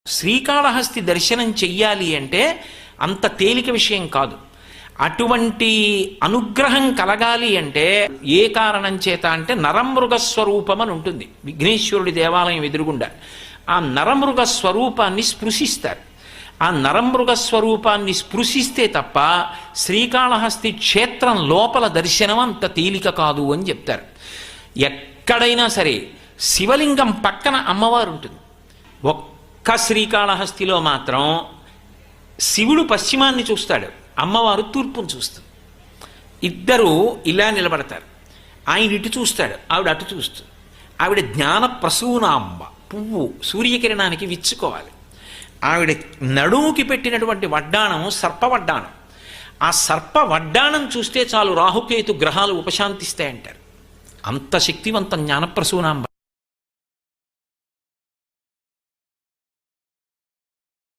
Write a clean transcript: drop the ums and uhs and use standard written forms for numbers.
శ్రీకాళహస్తి దర్శనం చెయ్యాలి అంటే అంత తేలిక విషయం కాదు. అటువంటి అనుగ్రహం కలగాలి అంటే ఏ కారణం చేత అంటే నరమృగ స్వరూపం అని ఉంటుంది విఘ్నేశ్వరుడి దేవాలయం ఎదురుగుండా. ఆ నరమృగ స్వరూపాన్ని స్పృశిస్తారు. ఆ నరమృగ స్వరూపాన్ని స్పృశిస్తే తప్ప శ్రీకాళహస్తి క్షేత్రం లోపల దర్శనం అంత తేలిక కాదు అని చెప్తారు. ఎక్కడైనా సరే శివలింగం పక్కన అమ్మవారు ఉంటుంది. ఒక్క శ్రీకాళహస్తిలో మాత్రం శివుడు పశ్చిమాన్ని చూస్తాడు, అమ్మవారు తూర్పును చూస్తుంది. ఇద్దరు ఇలా నిలబడతారు. ఆయన ఇటు చూస్తాడు, ఆవిడ అటు చూస్తుంది. ఆవిడ జ్ఞాన ప్రసూనాంబ, పువ్వు సూర్యకిరణానికి విచ్చుకోవాలి. ఆవిడ నడుముకి పెట్టినటువంటి వడ్డాణం సర్పవడ్డాణం. ఆ సర్ప వడ్డాణం చూస్తే చాలు రాహుకేతు గ్రహాలు ఉపశాంతిస్తాయంటారు. అంత శక్తివంతం జ్ఞానప్రసూనాంబ.